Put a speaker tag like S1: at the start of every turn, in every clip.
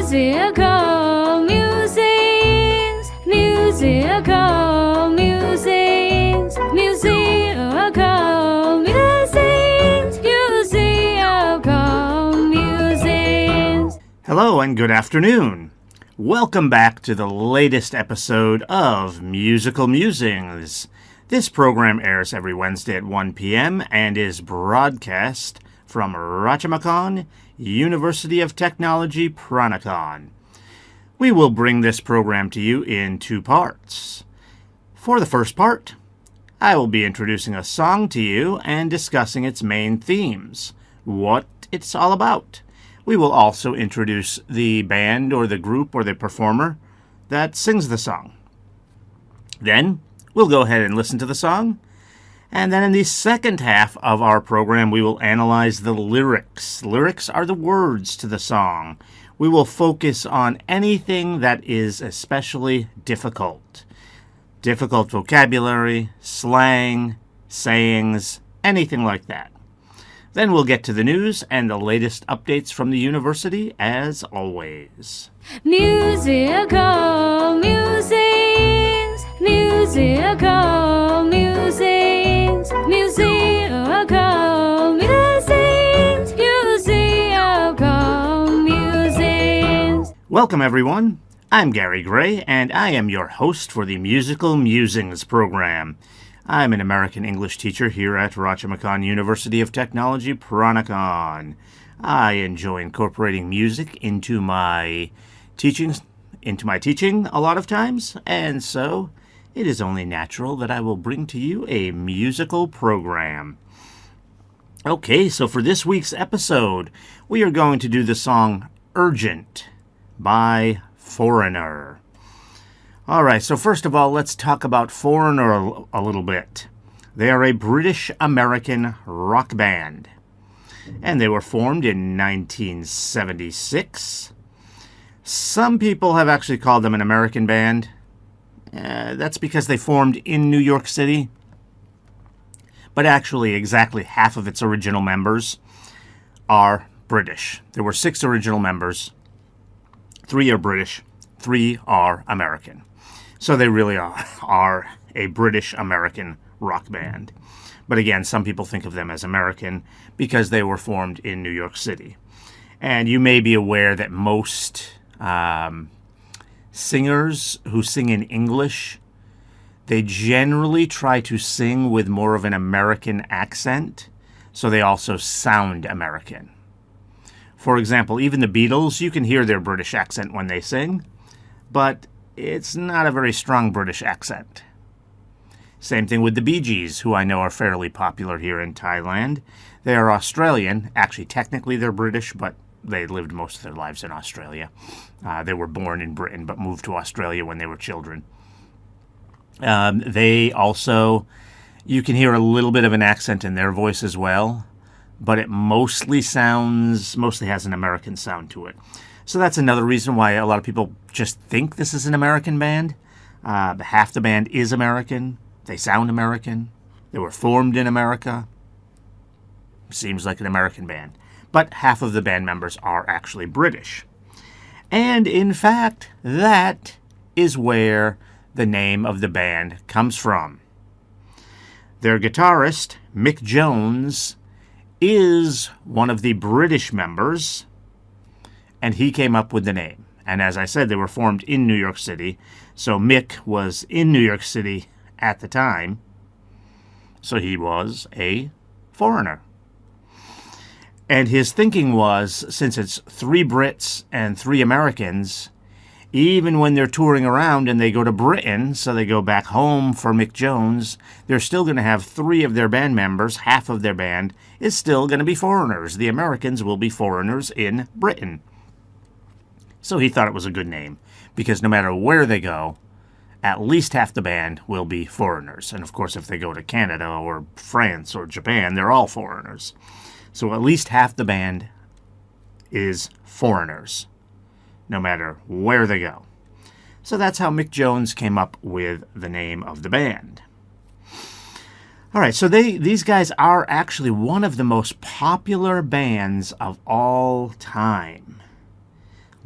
S1: Musical musings, musical musings, musical musings, musical musings.
S2: Hello and good afternoon. Welcome back to the latest episode of Musical Musings. This program airs every Wednesday at 1 p.m. and is broadcast from Ratchamakon, University of Technology, Pranakon. We will bring this program to you in two parts. For the first part, I will be introducing a song to you and discussing its main themes, what it's all about. We will also introduce the band or the group or the performer that sings the song. Then, we'll go ahead and listen to the song. And then in the second half of our program, we will analyze the lyrics. Lyrics are the words to the song. We will focus on anything that is especially difficult. Difficult vocabulary, slang, sayings, anything like that. Then we'll get to the news and the latest updates from the university, as always.
S1: Musical musings, musical musings, musical musings, musical musings.
S2: Welcome, everyone. I'm Gary Gray, and I am your host for the Musical Musings program. I'm an American English teacher here at Ratchamakon University of Technology, Pranakon. I enjoy incorporating music into my teaching a lot of times, and so it is only natural that I will bring to you a musical program. Okay, so for this week's episode, we are going to do the song Urgent by Foreigner. All right, so first of all, let's talk about Foreigner a little bit. They are a British-American rock band, and they were formed in 1976. Some people have actually called them an American band. That's because they formed in New York City, but actually exactly half of its original members are British. There were 6 original members. 3 are British, 3 are American. So they really are a British-American rock band. But again, some people think of them as American because they were formed in New York City. And you may be aware that most singers who sing in English, they generally try to sing with more of an American accent, so they also sound American. For example, even the Beatles, you can hear their British accent when they sing, but it's not a very strong British accent. Same thing with the Bee Gees, who I know are fairly popular here in Thailand. They are Australian. Actually, technically they're British, but they lived most of their lives in Australia. They were born in Britain, but moved to Australia when they were children. They also, you can hear a little bit of an accent in their voice as well, but it mostly has an American sound to it. So that's another reason why a lot of people just think this is an American band. Half the band is American. They sound American. They were formed in America. Seems like an American band. But half of the band members are actually British. And in fact, that is where the name of the band comes from. Their guitarist, Mick Jones, is one of the British members, and he came up with the name. And as I said, they were formed in New York City, so Mick was in New York City at the time, so he was a foreigner. And his thinking was, since it's 3 Brits and 3 Americans, even when they're touring around and they go to Britain, so they go back home for Mick Jones, they're still going to have 3 of their band members, half of their band, is still going to be foreigners. The Americans will be foreigners in Britain. So he thought it was a good name, because no matter where they go, at least half the band will be foreigners. And of course, if they go to Canada or France or Japan, they're all foreigners. So at least half the band is foreigners, no matter where they go. So that's how Mick Jones came up with the name of the band. All right, so these guys are actually one of the most popular bands of all time.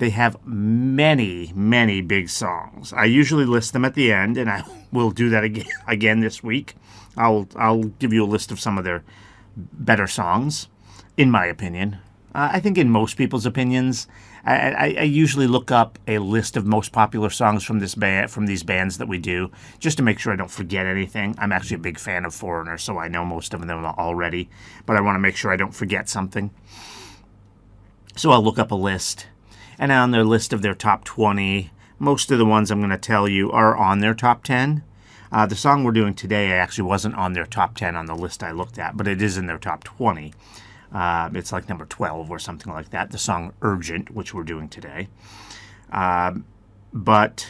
S2: They have many, many big songs. I usually list them at the end, and I will do that again this week. I'll give you a list of some of their better songs, in my opinion. I think in most people's opinions, I usually look up a list of most popular songs from these bands that we do, just to make sure I don't forget anything. I'm actually a big fan of Foreigner, so I know most of them already, but I want to make sure I don't forget something. So I'll look up a list, and on their list of their top 20, most of the ones I'm going to tell you are on their top 10. The song we're doing today actually wasn't on their top 10 on the list I looked at, but it is in their top 20. It's like number 12 or something like that, the song Urgent, which we're doing today. But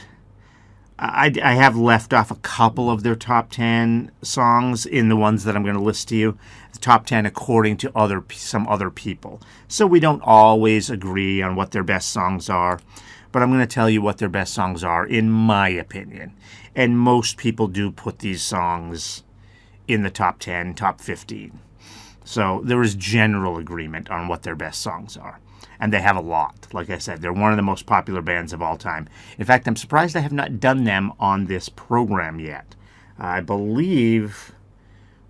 S2: I have left off a couple of their top 10 songs in the ones that I'm going to list to you. The top 10 according to some other people. So we don't always agree on what their best songs are, but I'm going to tell you what their best songs are, in my opinion. And most people do put these songs in the top 10, top 15. So there is general agreement on what their best songs are. And they have a lot. Like I said, they're one of the most popular bands of all time. In fact, I'm surprised I have not done them on this program yet. I believe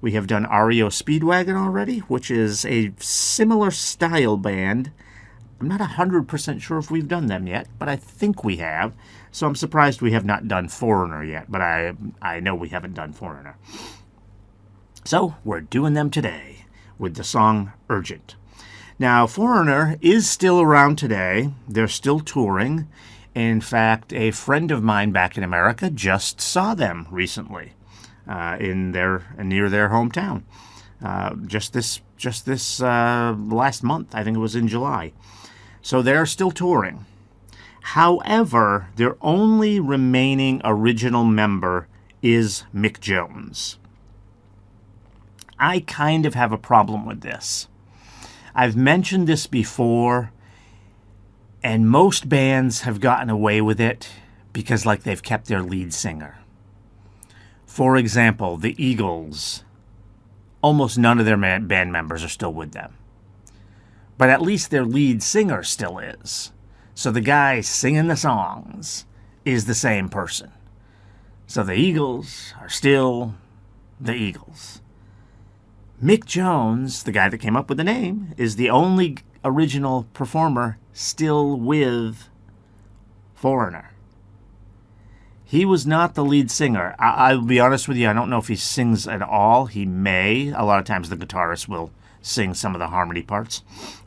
S2: we have done REO Speedwagon already, which is a similar style band. I'm not 100% sure if we've done them yet, but I think we have. So I'm surprised we have not done Foreigner yet, but I know we haven't done Foreigner. So we're doing them today with the song Urgent. Now, Foreigner is still around today. They're still touring. In fact, a friend of mine back in America just saw them recently near their hometown. Just this last month, I think it was in July. So they're still touring. However, their only remaining original member is Mick Jones. I kind of have a problem with this. I've mentioned this before, and most bands have gotten away with it because, like, they've kept their lead singer. For example, the Eagles, almost none of their band members are still with them. But at least their lead singer still is. So the guy singing the songs is the same person. So the Eagles are still the Eagles. Mick Jones, the guy that came up with the name, is the only original performer still with Foreigner. He was not the lead singer. I'll be honest with you, I don't know if he sings at all. He may. A lot of times the guitarist will sing some of the harmony parts.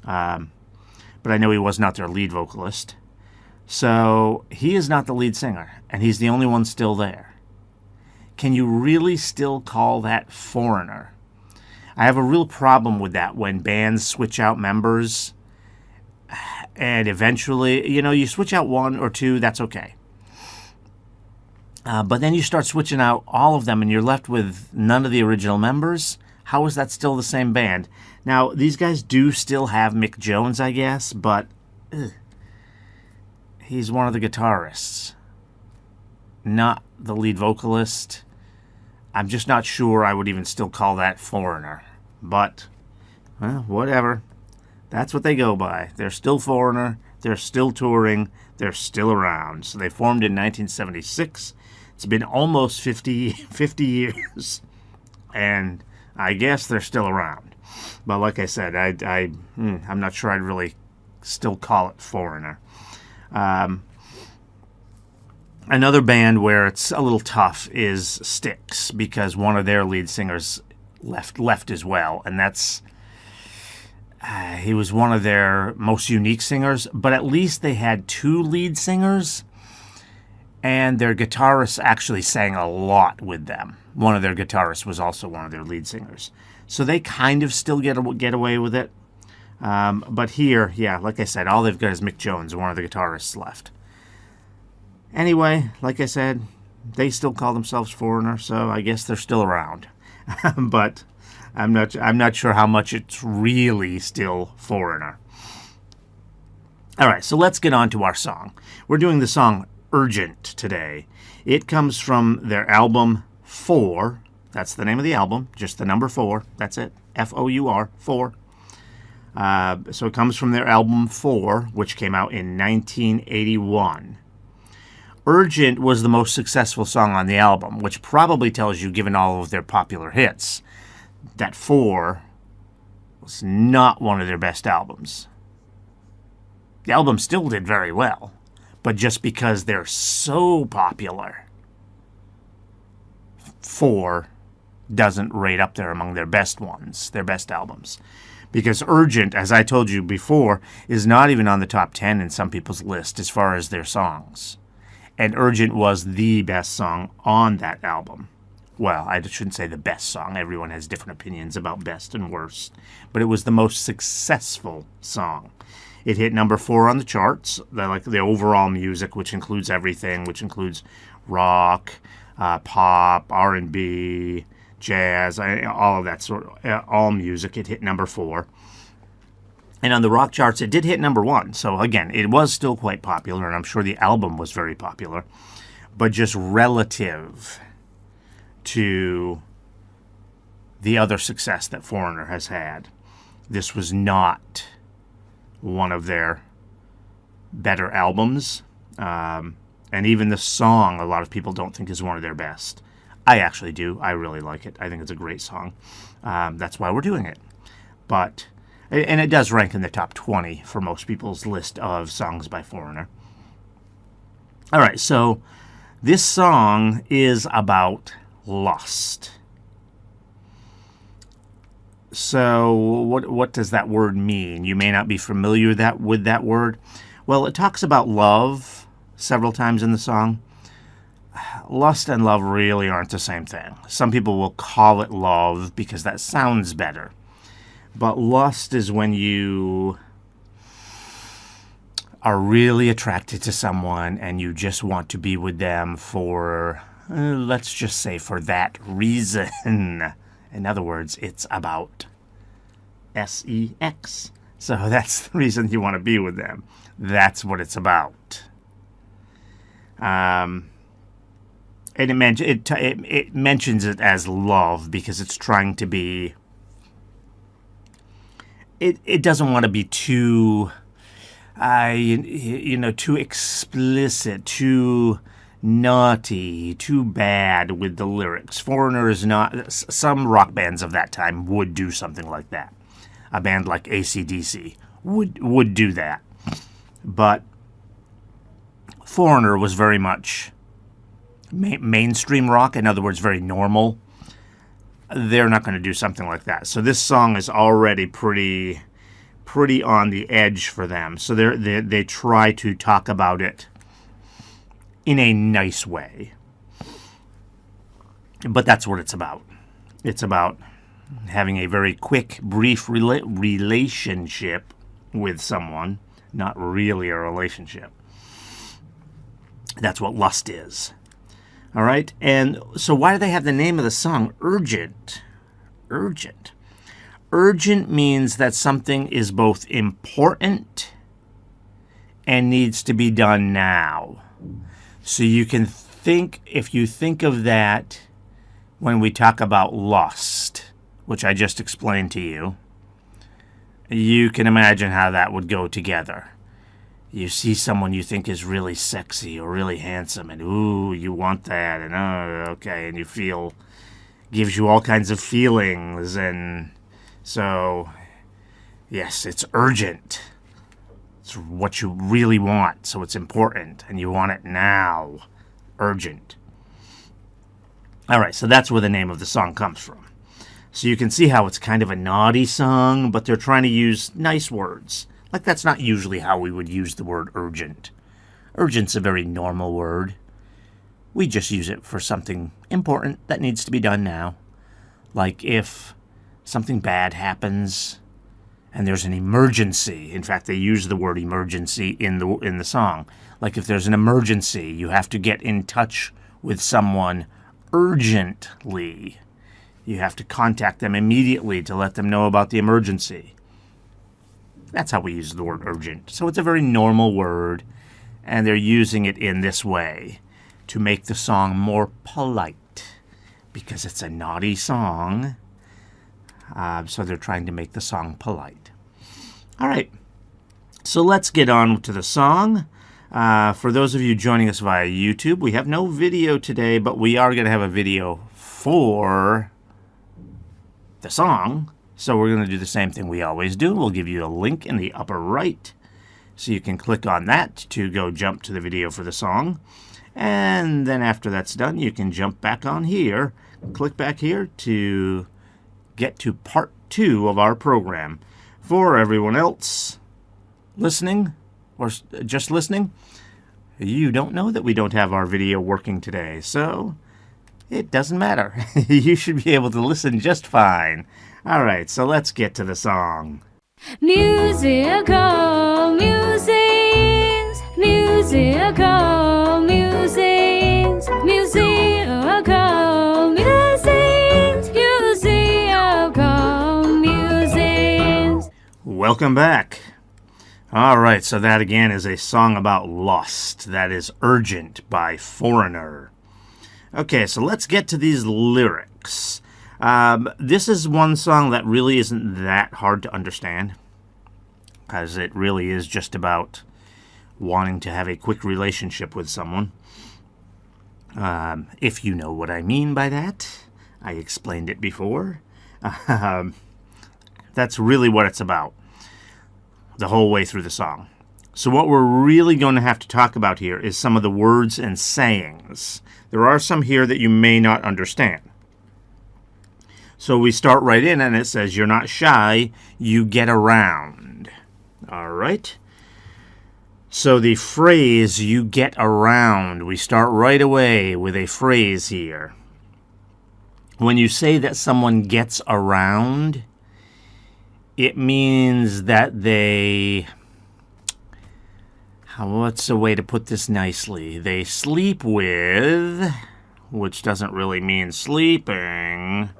S2: But I know he was not their lead vocalist. So he is not the lead singer, and he's the only one still there. Can you really still call that Foreigner? I have a real problem with that when bands switch out members, and eventually, you switch out one or two, that's okay. But then you start switching out all of them, and you're left with none of the original members. How is that still the same band? Now, these guys do still have Mick Jones, I guess, but he's one of the guitarists, not the lead vocalist. I'm just not sure I would even still call that Foreigner. But, well, whatever. That's what they go by. They're still Foreigner. They're still touring. They're still around. So they formed in 1976. It's been almost 50 years. And I guess they're still around. But like I said, I'm not sure I'd really still call it Foreigner. Another band where it's a little tough is Styx, because one of their lead singers left as well, and that's he was one of their most unique singers, but at least they had two lead singers, and their guitarist actually sang a lot with them. One of their guitarists was also one of their lead singers. So they kind of still get away with it. But here, yeah, like I said, all they've got is Mick Jones, one of the guitarists left. Anyway, like I said, they still call themselves Foreigner, so I guess they're still around. But I'm not sure how much it's really still Foreigner. All right, so let's get on to our song. We're doing the song Urgent today. It comes from their album 4. That's the name of the album, just the number 4. That's it, Four, 4. So it comes from their album 4, which came out in 1981. Urgent was the most successful song on the album, which probably tells you, given all of their popular hits, that 4 was not one of their best albums. The album still did very well, but just because they're so popular, 4 doesn't rate up there among their best ones, their best albums. Because Urgent, as I told you before, is not even on the top 10 in some people's list as far as their songs. And Urgent was the best song on that album. Well, I shouldn't say the best song. Everyone has different opinions about best and worst. But it was the most successful song. It hit number 4 on the charts, the overall music, which includes everything, which includes rock, pop, R&B, jazz, all of that sort of, all music. It hit number 4. And on the rock charts, it did hit number 1. So again, it was still quite popular, and I'm sure the album was very popular. But just relative to the other success that Foreigner has had, this was not one of their better albums. And even the song, a lot of people don't think is one of their best. I actually do. I really like it. I think it's a great song. That's why we're doing it. And it does rank in the top 20 for most people's list of songs by Foreigner. All right, so this song is about lust. So what does that word mean? You may not be familiar with that word. Well, it talks about love several times in the song. Lust and love really aren't the same thing. Some people will call it love because that sounds better. But lust is when you are really attracted to someone and you just want to be with them for, let's just say, for that reason. In other words, it's about sex. So that's the reason you want to be with them. That's what it's about. And it mentions it as love because it's trying to be... It doesn't want to be too, too explicit, too naughty, too bad with the lyrics. Foreigner is not... Some rock bands of that time would do something like that. A band like AC/DC would do that. But Foreigner was very much mainstream rock, in other words, very normal. They're not going to do something like that. So this song is already pretty on the edge for them. So they try to talk about it in a nice way. But that's what it's about. It's about having a very quick, brief relationship with someone, not really a relationship. That's what lust is. All right? And so why do they have the name of the song Urgent? Urgent. Urgent means that something is both important and needs to be done now. So you can think, if you think of that when we talk about lust, which I just explained to you, you can imagine how that would go together. You see someone you think is really sexy or really handsome, and ooh, you want that, and okay, and you feel, gives you all kinds of feelings, and so, yes, it's urgent. It's what you really want, so it's important, and you want it now. Urgent. All right, so that's where the name of the song comes from. So you can see how it's kind of a naughty song, but they're trying to use nice words. Like, that's not usually how we would use the word urgent. Urgent's a very normal word. We just use it for something important that needs to be done now. Like if something bad happens and there's an emergency. In fact, they use the word emergency in the song. Like if there's an emergency, you have to get in touch with someone urgently. You have to contact them immediately to let them know about the emergency. That's how we use the word urgent. So it's a very normal word, and they're using it in this way to make the song more polite because it's a naughty song. So they're trying to make the song polite. All right. So let's get on to the song. For those of you joining us via YouTube, we have no video today, but we are going to have a video for the song. So we're going to do the same thing we always do. We'll give you a link in the upper right, so you can click on that to go jump to the video for the song. And then after that's done, you can jump back on here, click back here to get to part 2 of our program. For everyone else listening, or just listening, you don't know that we don't have our video working today, so it doesn't matter. You should be able to listen just fine. All right, so let's get to the song.
S1: Musical musings, musical musings, musical musings, musical musings.
S2: Welcome back. All right, so that again is a song about lust. That is Urgent by Foreigner. Okay, so let's get to these lyrics. This is one song that really isn't that hard to understand, because it really is just about wanting to have a quick relationship with someone. If you know what I mean by that, I explained it before. That's really what it's about the whole way through the song. So what we're really going to have to talk about here is some of the words and sayings. There are some here that you may not understand. So we start right in, and it says, you're not shy, you get around. All right? So the phrase, you get around, we start right away with a phrase here. When you say that someone gets around, it means that they, what's a way to put this nicely? They sleep with, which doesn't really mean sleeping.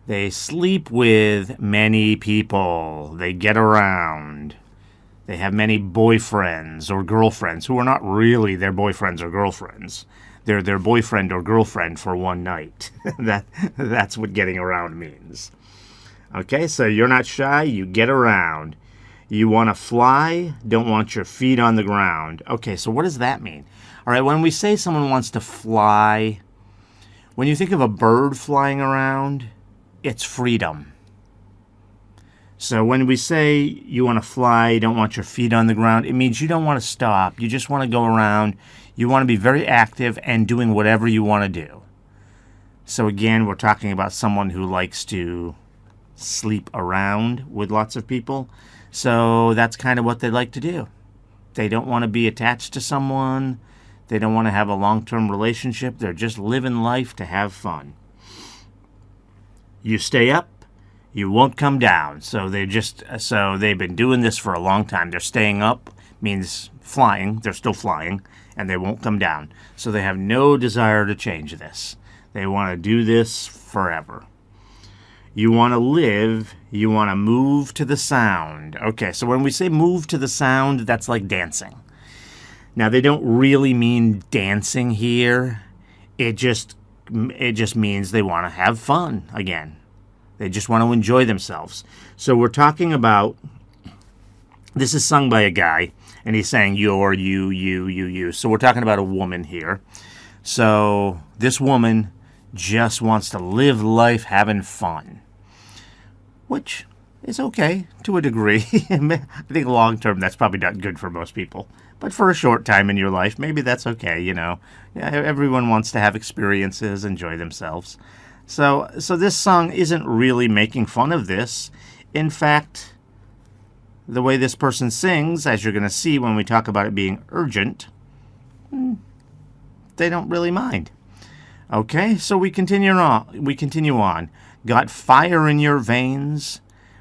S2: They sleep with many people. They get around. They have many boyfriends or girlfriends who are not really their boyfriends or girlfriends. They're their boyfriend or girlfriend for one night. That's what getting around means. Okay, so you're not shy, you get around. You want to fly, don't want your feet on the ground. Okay, so what does that mean? All right, when we say someone wants to fly, when you think of a bird flying around, it's freedom. So when we say you want to fly, don't want your feet on the ground, it means you don't want to stop. You just want to go around. You want to be very active and doing whatever you want to do. So again, we're talking about someone who likes to sleep around with lots of people. So that's kind of what they like to do. They don't want to be attached to someone. They don't want to have a long-term relationship. They're just living life to have fun. You stay up, you won't come down. So they've been doing this for a long time. They're staying up means flying. They're still flying, and they won't come down. So they have no desire to change this. They want to do this forever. You want to live, you want to move to the sound. Okay, so when we say move to the sound, that's like dancing. Now, they don't really mean dancing here. It just means they want to have fun again. They just want to enjoy themselves. So we're talking about, this is sung by a guy, and he's saying you're, you. So we're talking about a woman here. So this woman just wants to live life having fun, which is okay to a degree. I think long term that's probably not good for most people, but for a short time in your life, maybe that's okay. You know, everyone wants to have experiences, enjoy themselves. So this song isn't really making fun of this. In fact, the way this person sings, as you're going to see when we talk about it being urgent, they don't really mind. Okay, so we continue on. Got fire in your veins,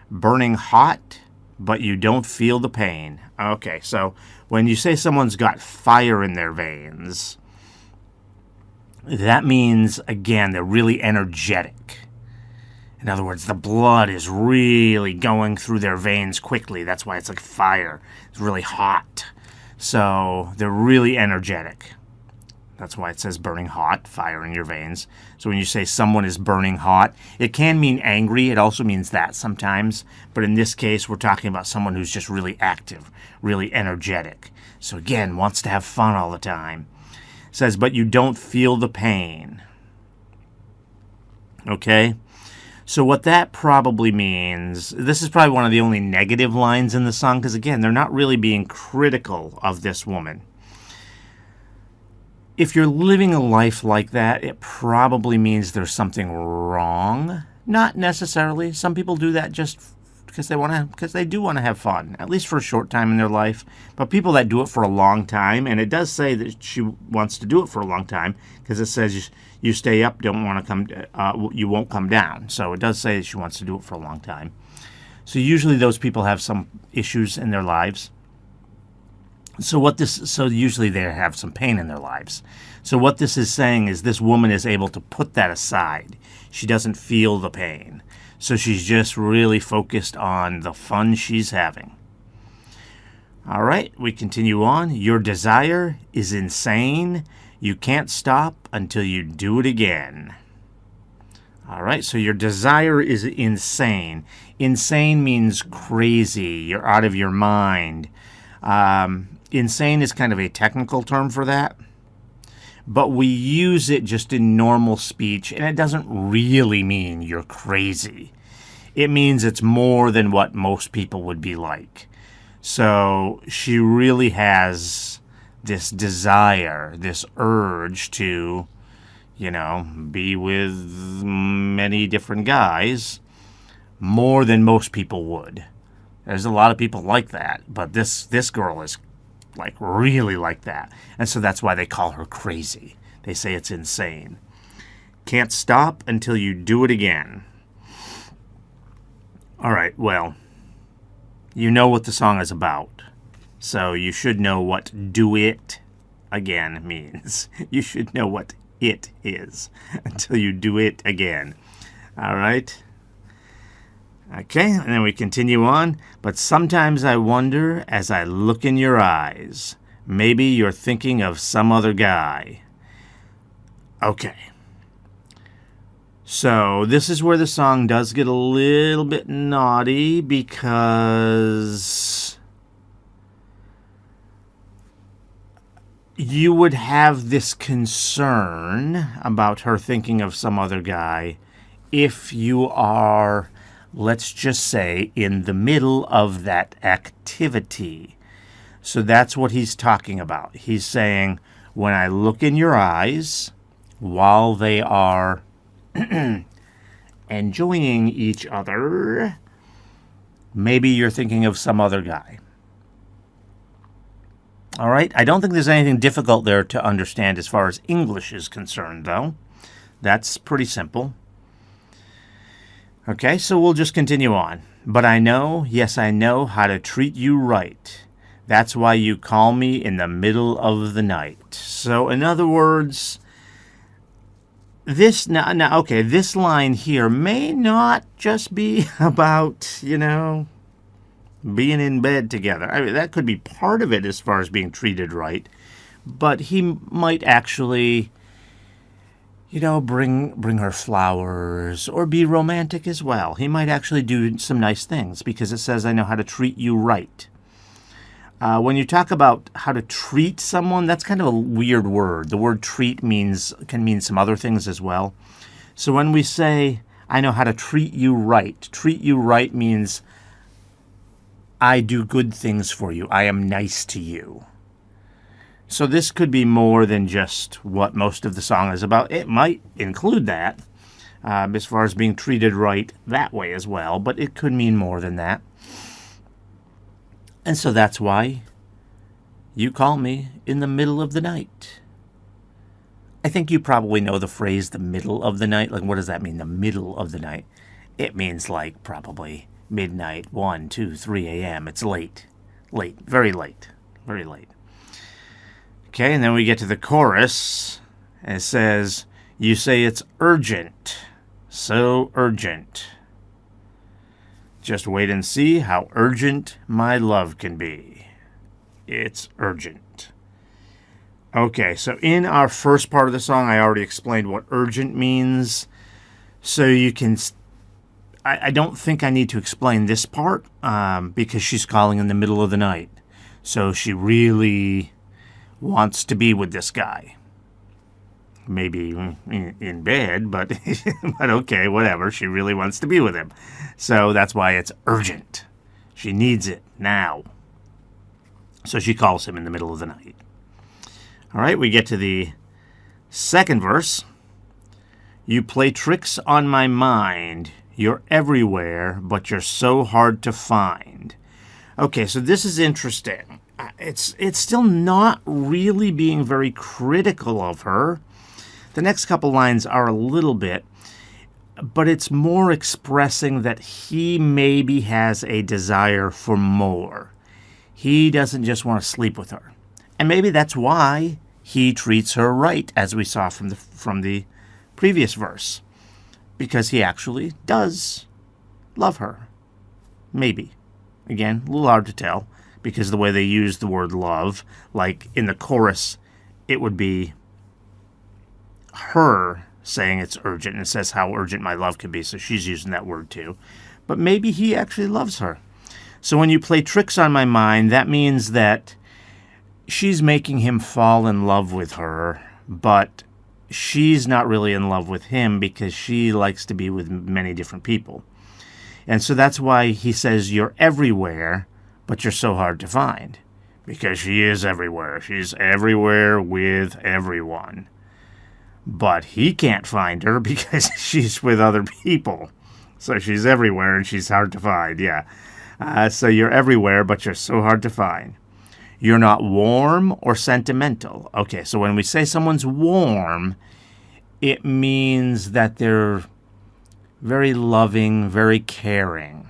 S2: burning hot, but you don't feel the pain. Okay, so when you say someone's got fire in their veins, that means, again, they're really energetic. In other words, the blood is really going through their veins quickly. That's why it's like fire. It's really hot. So they're really energetic. That's why it says burning hot, fire in your veins. So when you say someone is burning hot, it can mean angry. It also means that sometimes. But in this case, we're talking about someone who's just really active, really energetic. So again, wants to have fun all the time. It says, but you don't feel the pain. Okay? So what that probably means, this is probably one of the only negative lines in the song, because again, they're not really being critical of this woman. If you're living a life like that, it probably means there's something wrong. Not necessarily. Some people do that just because they do want to have fun, at least for a short time in their life. But people that do it for a long time, and it does say that she wants to do it for a long time, because it says you stay up, you won't come down. So it does say that she wants to do it for a long time. So usually those people have some issues in their lives. So usually they have some pain in their lives. So what this is saying is this woman is able to put that aside. She doesn't feel the pain. So she's just really focused on the fun she's having. All right, we continue on. Your desire is insane. You can't stop until you do it again. All right, so your desire is insane. Insane means crazy. You're out of your mind. Insane is kind of a technical term for that, but we use it just in normal speech, and it doesn't really mean you're crazy. It means it's more than what most people would be like. So she really has this desire, this urge to, be with many different guys more than most people would. There's a lot of people like that, but this girl is really like that. And so that's why they call her crazy. They say it's insane. Can't stop until you do it again. All right, well, you know what the song is about. So you should know what do it again means. You should know what it is until you do it again. All right? Okay, and then we continue on. But sometimes I wonder as I look in your eyes, maybe you're thinking of some other guy. Okay. So this is where the song does get a little bit naughty, because you would have this concern about her thinking of some other guy if you are, let's just say, in the middle of that activity. So that's what he's talking about. He's saying, when I look in your eyes while they are enjoying each other, maybe you're thinking of some other guy. All right? I don't think there's anything difficult there to understand as far as English is concerned, though. That's pretty simple. Okay, so we'll just continue on. But I know, yes, I know how to treat you right. That's why you call me in the middle of the night. So, in other words, this line here may not just be about, being in bed together. I mean, that could be part of it as far as being treated right. But he might actually, bring her flowers or be romantic as well. He might actually do some nice things because it says, I know how to treat you right. When you talk about how to treat someone, that's kind of a weird word. The word treat can mean some other things as well. So when we say, I know how to treat you right means I do good things for you. I am nice to you. So this could be more than just what most of the song is about. It might include that, as far as being treated right that way as well, but it could mean more than that. And so that's why you call me in the middle of the night. I think you probably know the phrase, the middle of the night. Like, what does that mean, the middle of the night? It means like probably midnight, 1, 2, 3 a.m. It's late. Late. Very late. Very late. Okay, and then we get to the chorus. And it says, you say it's urgent. So urgent. Just wait and see how urgent my love can be. It's urgent. Okay, so in our first part of the song, I already explained what urgent means. So you can... I don't think I need to explain this part because she's calling in the middle of the night. So she really wants to be with this guy. Maybe in bed, but but okay, whatever. She really wants to be with him. So that's why it's urgent. She needs it now. So she calls him in the middle of the night. All right, we get to the second verse. You play tricks on my mind. You're everywhere, but you're so hard to find. Okay, so this is interesting. It's still not really being very critical of her. The next couple lines are a little bit, but it's more expressing that he maybe has a desire for more. He doesn't just want to sleep with her. And maybe that's why he treats her right, as we saw from the previous verse. Because he actually does love her. Maybe. Again, a little hard to tell, because the way they use the word love, like in the chorus, it would be her saying it's urgent, and it says how urgent my love can be, so she's using that word too. But maybe he actually loves her. So when you play tricks on my mind, that means that she's making him fall in love with her, but she's not really in love with him because she likes to be with many different people. And so that's why he says you're everywhere, but you're so hard to find. Because she is everywhere. She's everywhere with everyone. But he can't find her because she's with other people. So she's everywhere and she's hard to find, yeah. So you're everywhere, but you're so hard to find. You're not warm or sentimental. Okay, so when we say someone's warm, it means that they're very loving, very caring.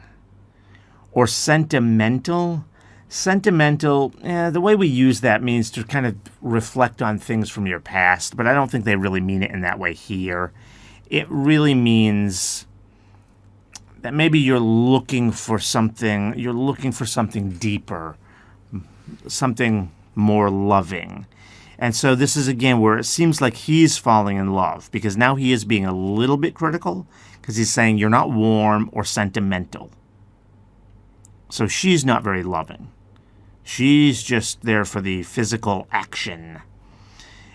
S2: Or sentimental. Sentimental, the way we use that means to kind of reflect on things from your past, but I don't think they really mean it in that way here. It really means that maybe you're looking for something deeper, something more loving. And so this is, again, where it seems like he's falling in love, because now he is being a little bit critical, because he's saying you're not warm or sentimental. So she's not very loving. She's just there for the physical action.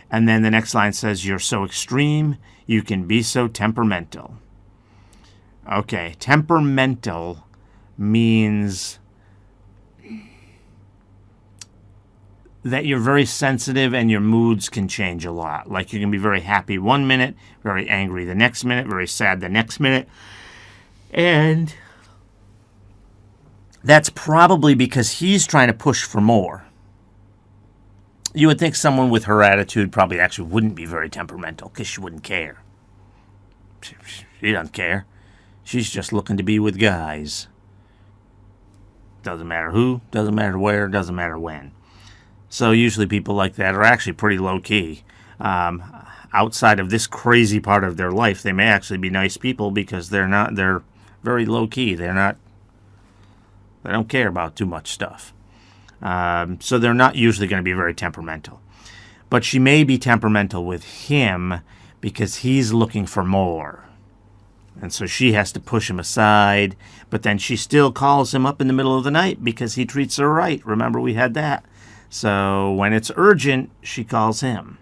S2: And then the next line says, you're so extreme, you can be so temperamental. Okay, temperamental means that you're very sensitive and your moods can change a lot. Like you can be very happy one minute, very angry the next minute, very sad the next minute. And that's probably because he's trying to push for more. You would think someone with her attitude probably actually wouldn't be very temperamental because she wouldn't care. She doesn't care. She's just looking to be with guys. Doesn't matter who, doesn't matter where, doesn't matter when. So usually people like that are actually pretty low-key. Outside of this crazy part of their life, they may actually be nice people because they're very low-key. They don't care about too much stuff. So they're not usually going to be very temperamental. But she may be temperamental with him because he's looking for more. And so she has to push him aside. But then she still calls him up in the middle of the night because he treats her right. Remember, we had that. So when it's urgent, she calls him.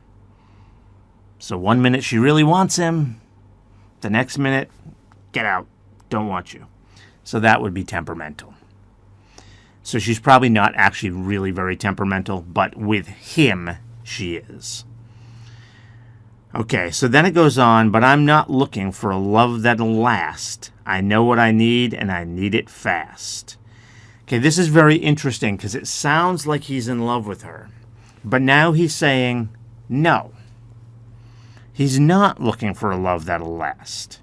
S2: So one minute she really wants him. The next minute, get out. Don't want you. So that would be temperamental. So she's probably not actually really very temperamental, but with him, she is. Okay, so then it goes on, but I'm not looking for a love that'll last. I know what I need, and I need it fast. Okay, this is very interesting because it sounds like he's in love with her. But now he's saying no. He's not looking for a love that'll last.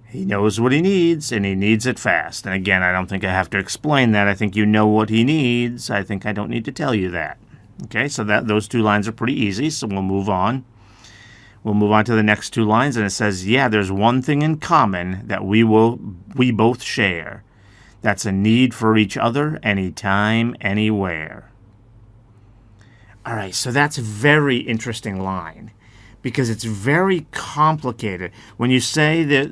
S2: He knows what he needs, and he needs it fast. And again, I don't think I have to explain that. I think you know what he needs. I think I don't need to tell you that. Okay, so those two lines are pretty easy, so we'll move on. We'll move on to the next two lines, and it says, yeah, there's one thing in common that we both share. That's a need for each other, anytime, anywhere. All right, so that's a very interesting line because it's very complicated. When you say that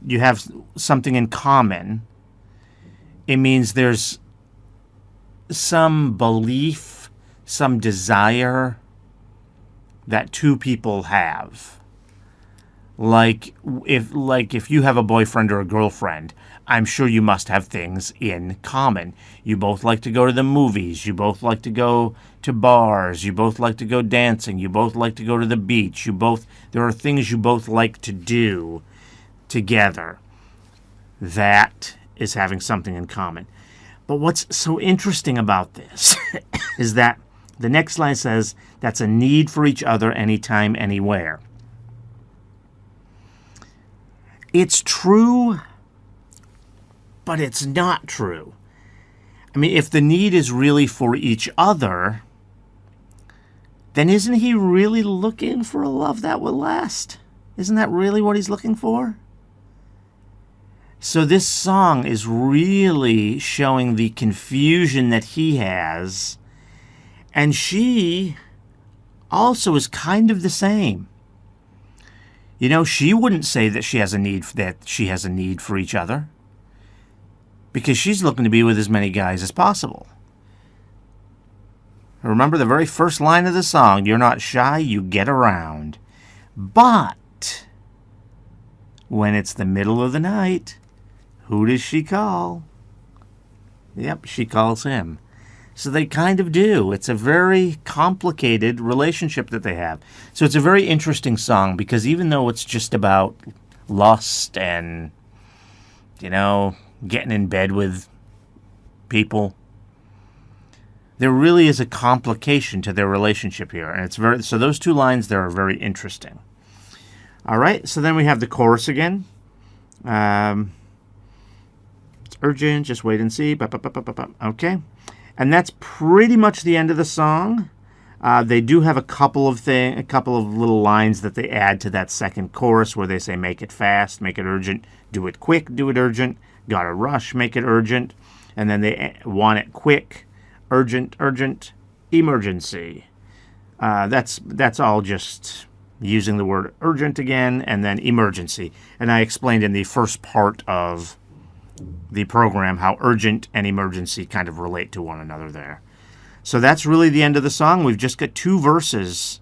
S2: you have something in common, it means there's some belief, some desire that two people have. Like if you have a boyfriend or a girlfriend, I'm sure you must have things in common. You both like to go to the movies. You both like to go to bars. You both like to go dancing. You both like to go to the beach. There are things you both like to do together. That is having something in common. But what's so interesting about this is that the next line says that's a need for each other anytime, anywhere. It's true, but it's not true. I mean, if the need is really for each other, then isn't he really looking for a love that will last? Isn't that really what he's looking for? So this song is really showing the confusion that he has, and she also is kind of the same. You know, she wouldn't say that she has a need for each other because she's looking to be with as many guys as possible. Remember the very first line of the song, you're not shy, you get around. But when it's the middle of the night, who does she call? Yep, she calls him. So they kind of do. It's a very complicated relationship that they have. So it's a very interesting song because even though it's just about lust and, getting in bed with people, there really is a complication to their relationship here. And so those two lines there are very interesting. All right, so then we have the chorus again. It's urgent, just wait and see. Okay. And that's pretty much the end of the song. They do have a couple of little lines that they add to that second chorus where they say, make it fast, make it urgent, do it quick, do it urgent, gotta rush, make it urgent. And then they want it quick, urgent, emergency. That's all just using the word urgent again and then emergency. And I explained in the first part of the program how urgent and emergency kind of relate to one another there. So that's really the end of the song. We've just got 2 verses,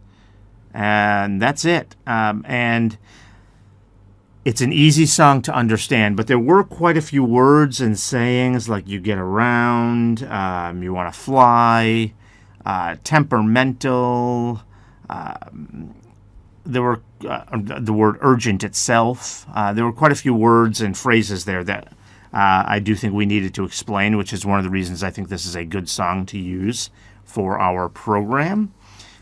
S2: and that's it. And it's an easy song to understand, but there were quite a few words and sayings like you get around, you want to fly, temperamental. There were the word urgent itself. There were quite a few words and phrases there that I do think we needed to explain, which is one of the reasons I think this is a good song to use for our program.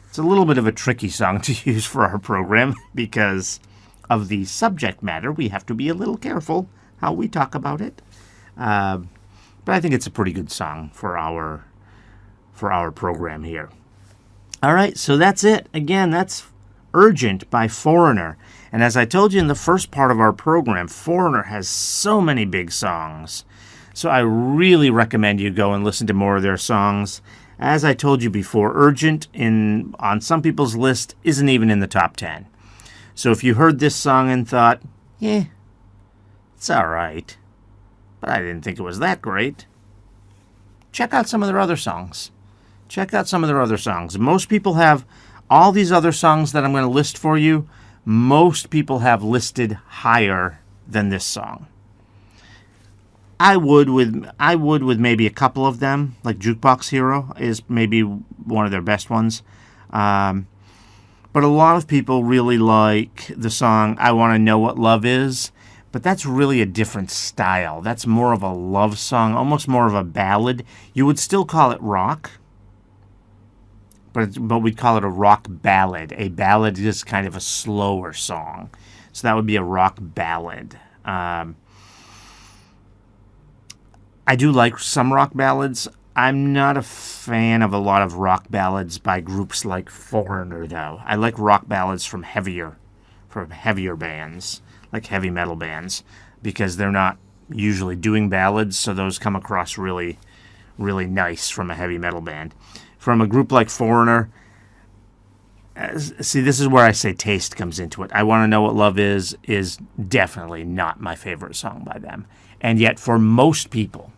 S2: It's a little bit of a tricky song to use for our program because of the subject matter. We have to be a little careful how we talk about it. But I think it's a pretty good song for our program here. All right, so that's it. Again, that's Urgent by Foreigner. And as I told you in the first part of our program, Foreigner has so many big songs. So I really recommend you go and listen to more of their songs. As I told you before, Urgent on some people's list isn't even in the top 10. So if you heard this song and thought, it's all right, but I didn't think it was that great, check out some of their other songs. Most people have all these other songs that I'm going to list for you. Most people have listed higher than this song. I would with maybe a couple of them, like Jukebox Hero is maybe one of their best ones. But a lot of people really like the song I Want to Know What Love Is, but that's really a different style. That's more of a love song, almost more of a ballad. You would still call it rock, but we'd call it a rock ballad. A ballad is kind of a slower song. So that would be a rock ballad. I do like some rock ballads. I'm not a fan of a lot of rock ballads by groups like Foreigner, though. I like rock ballads from heavier bands, like heavy metal bands, because they're not usually doing ballads, so those come across really, really nice from a heavy metal band. From a group like Foreigner, See, this is where I say taste comes into it. I Want to Know What Love is definitely not my favorite song by them. And yet, for most people,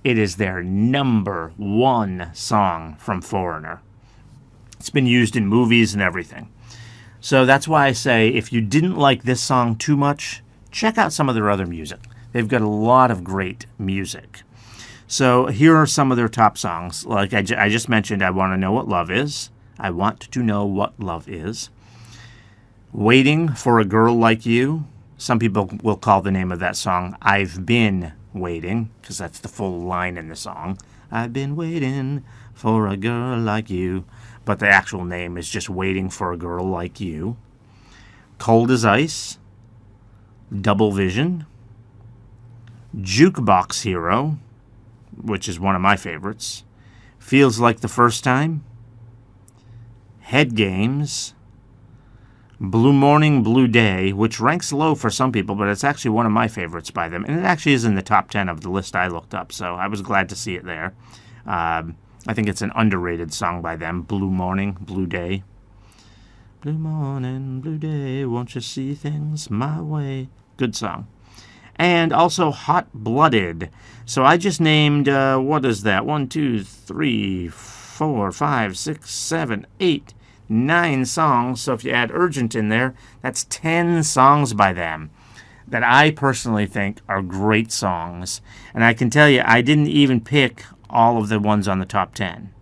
S2: it is their number one song from Foreigner. It's been used in movies and everything. So that's why I say, if you didn't like this song too much, check out some of their other music. They've got a lot of great music. So here are some of their top songs. Like I just mentioned, I Want to Know What Love Is. I Want to Know What Love Is. Waiting for a Girl Like You. Some people will call the name of that song I've Been Waiting, because that's the full line in the song. I've been waiting for a girl like you. But the actual name is just Waiting for a Girl Like You. Cold as Ice. Double Vision. Jukebox Hero, which is one of my favorites. Feels Like the First Time. Head Games. Blue Morning, Blue Day, which ranks low for some people, but it's actually one of my favorites by them. And it actually is in the top 10 of the list I looked up, so I was glad to see it there. I think it's an underrated song by them. Blue Morning, Blue Day. Blue morning, blue day, won't you see things my way? Good song. And also Hot Blooded. So I just named, what is that? 1, 2, 3, 4, 5, 6, 7, 8, 9 songs. So if you add Urgent in there, that's 10 songs by them that I personally think are great songs. And I can tell you, I didn't even pick all of the ones on the top 10.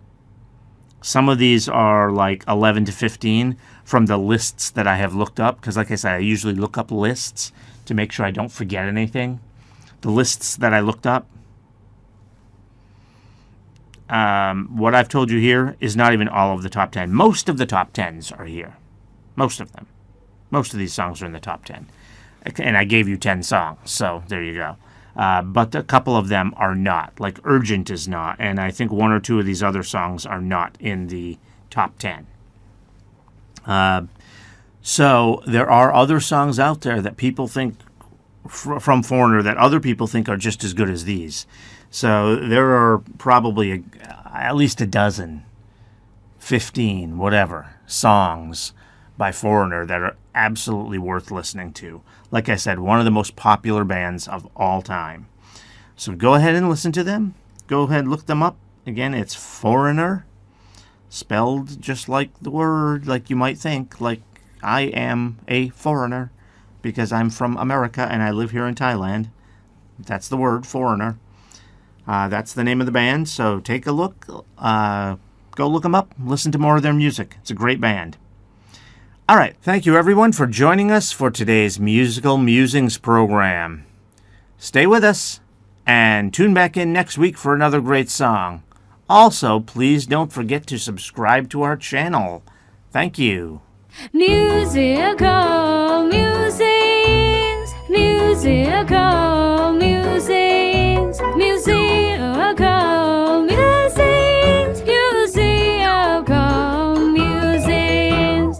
S2: Some of these are like 11 to 15 from the lists that I have looked up. Because like I said, I usually look up lists to make sure I don't forget anything. The lists that I looked up, what I've told you here is not even all of the top 10. Most of the top 10s are here. Most of them. Most of these songs are in the top 10. And I gave you 10 songs, so there you go. But a couple of them are not. Like Urgent is not, and I think 1 or 2 of these other songs are not in the top 10. So there are other songs out there that people think from Foreigner that other people think are just as good as these. So there are probably at least a dozen, 15, whatever, songs by Foreigner that are absolutely worth listening to. Like I said, one of the most popular bands of all time. So go ahead and listen to them. Go ahead and look them up. Again, it's Foreigner, spelled just like the word, like you might think, like I am a foreigner because I'm from America and I live here in Thailand. That's the word, Foreigner. That's the name of the band, so take a look. Go look them up. Listen to more of their music. It's a great band. All right. Thank you, everyone, for joining us for today's Musical Musings program. Stay with us and tune back in next week for another great song. Also, please don't forget to subscribe to our channel. Thank you.
S1: Musical.